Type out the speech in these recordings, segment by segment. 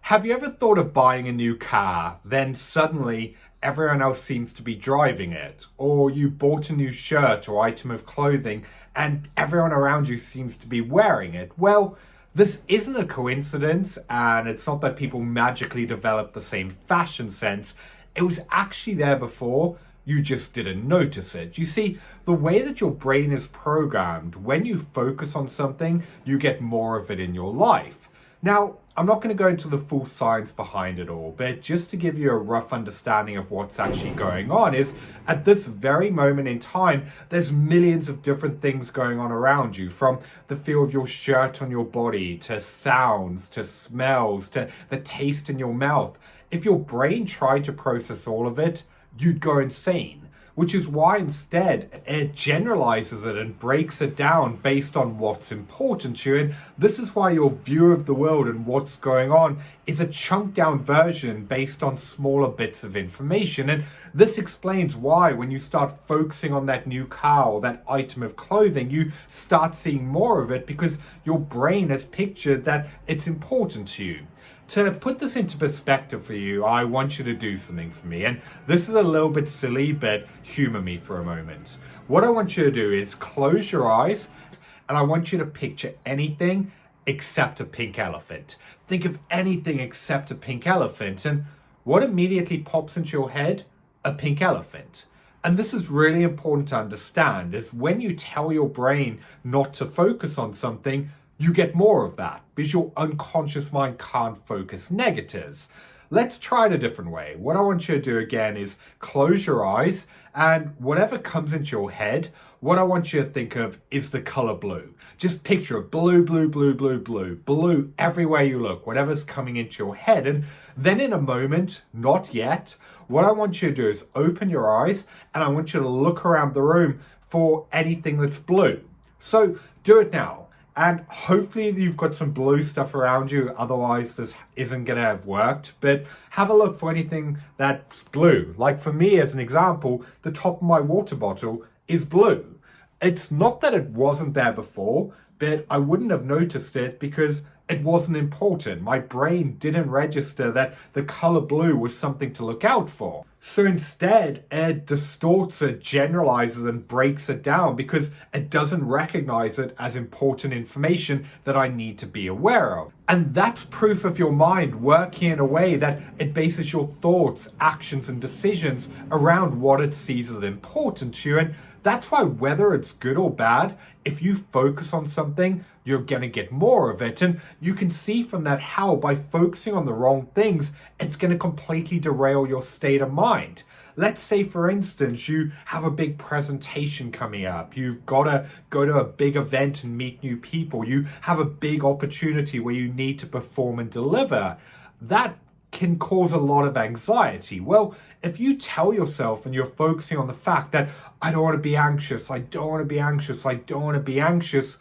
Have you ever thought of buying a new car, then suddenly everyone else seems to be driving it? Or you bought a new shirt or item of clothing and everyone around you seems to be wearing it? Well, this isn't a coincidence, and it's not that people magically develop the same fashion sense. It was actually there before, you just didn't notice it. You see, the way that your brain is programmed, when you focus on something, you get more of it in your life. Now, I'm not going to go into the full science behind it all, but just to give you a rough understanding of what's actually going on is, at this very moment in time, there's millions of different things going on around you, from the feel of your shirt on your body, to sounds, to smells, to the taste in your mouth. If your brain tried to process all of it, you'd go insane. Which is why instead it generalizes it and breaks it down based on what's important to you. And this is why your view of the world and what's going on is a chunked down version based on smaller bits of information. And this explains why when you start focusing on that new car or that item of clothing, you start seeing more of it because your brain has pictured that it's important to you. To put this into perspective for you, I want you to do something for me. And this is a little bit silly, but humor me for a moment. What I want you to do is close your eyes, and I want you to picture anything except a pink elephant. Think of anything except a pink elephant. And what immediately pops into your head? A pink elephant. And this is really important to understand, is when you tell your brain not to focus on something, you get more of that because your unconscious mind can't focus negatives. Let's try it a different way. What I want you to do again is close your eyes, and whatever comes into your head, what I want you to think of is the color blue. Just picture it, blue, blue, blue, blue, blue, blue everywhere you look, whatever's coming into your head. And then in a moment, not yet, what I want you to do is open your eyes, and I want you to look around the room for anything that's blue. So do it now. And hopefully you've got some blue stuff around you, otherwise this isn't going to have worked. But have a look for anything that's blue. Like for me, as an example, the top of my water bottle is blue. It's not that it wasn't there before, but I wouldn't have noticed it because it wasn't important. My brain didn't register that the color blue was something to look out for. So instead, it distorts it, generalizes, and breaks it down because it doesn't recognize it as important information that I need to be aware of. And that's proof of your mind working in a way that it bases your thoughts, actions, and decisions around what it sees as important to you. And that's why, whether it's good or bad, if you focus on something, you're going to get more of it. And you can see from that how by focusing on the wrong things, it's going to completely derail your state of mind. Let's say, for instance, you have a big presentation coming up. You've got to go to a big event and meet new people. You have a big opportunity where you need to perform and deliver. That can cause a lot of anxiety. Well, if you tell yourself and you're focusing on the fact that I don't want to be anxious, I don't want to be anxious, I don't want to be anxious,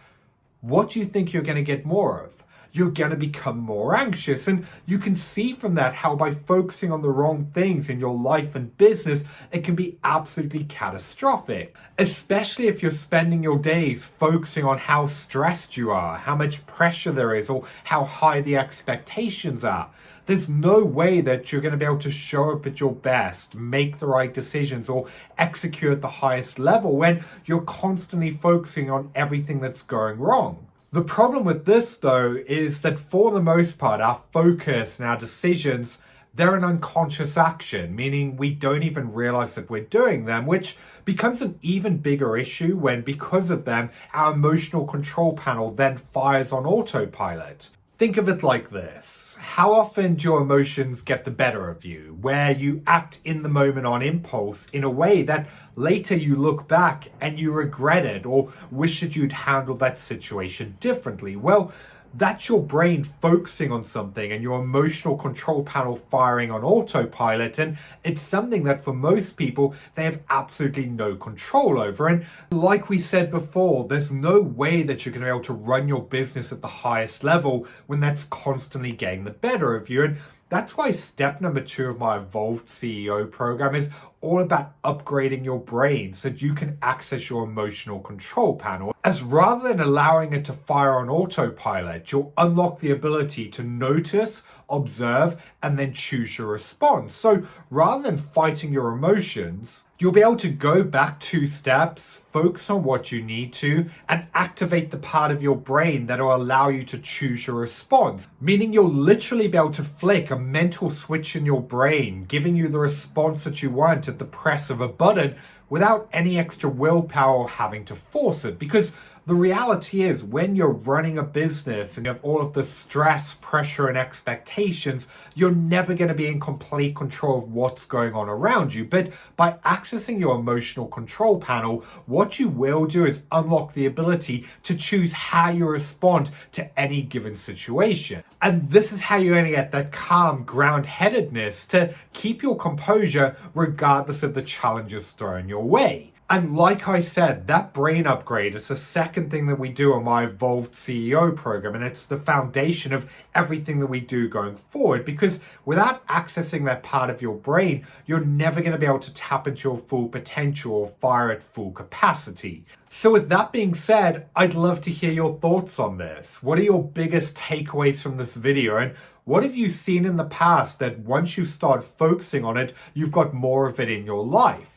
what do you think you're going to get more of? You're going to become more anxious. And you can see from that how by focusing on the wrong things in your life and business, it can be absolutely catastrophic. Especially if you're spending your days focusing on how stressed you are, how much pressure there is, or how high the expectations are. There's no way that you're going to be able to show up at your best, make the right decisions, or execute at the highest level when you're constantly focusing on everything that's going wrong. The problem with this, though, is that for the most part, our focus and our decisions, they're an unconscious action, meaning we don't even realize that we're doing them, which becomes an even bigger issue when, because of them, our emotional control panel then fires on autopilot. Think of it like this. How often do your emotions get the better of you, where you act in the moment on impulse in a way that later you look back and you regret it or wish that you'd handled that situation differently? Well, that's your brain focusing on something and your emotional control panel firing on autopilot. And it's something that for most people, they have absolutely no control over. And like we said before, there's no way that you're going to be able to run your business at the highest level when that's constantly getting the better of you. And that's why step number 2 of my Evolved CEO program is all about upgrading your brain so that you can access your emotional control panel. As rather than allowing it to fire on autopilot, you'll unlock the ability to notice, observe, and then choose your response. So rather than fighting your emotions, you'll be able to go back 2 steps, focus on what you need to, and activate the part of your brain that will allow you to choose your response. Meaning you'll literally be able to flick a mental switch in your brain, giving you the response that you want at the press of a button without any extra willpower or having to force it. Because the reality is, when you're running a business and you have all of the stress, pressure, and expectations, you're never going to be in complete control of what's going on around you. But by accessing your emotional control panel, what you will do is unlock the ability to choose how you respond to any given situation. And this is how you're going to get that calm, ground-headedness to keep your composure regardless of the challenges thrown your way. And like I said, that brain upgrade is the second thing that we do on my Evolved CEO program, and it's the foundation of everything that we do going forward, because without accessing that part of your brain, you're never going to be able to tap into your full potential or fire at full capacity. So with that being said, I'd love to hear your thoughts on this. What are your biggest takeaways from this video, and what have you seen in the past that once you start focusing on it, you've got more of it in your life?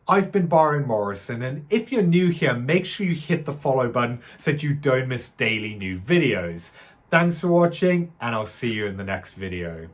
I've been Byron Morrison, and if you're new here, make sure you hit the follow button so that you don't miss daily new videos. Thanks for watching, and I'll see you in the next video.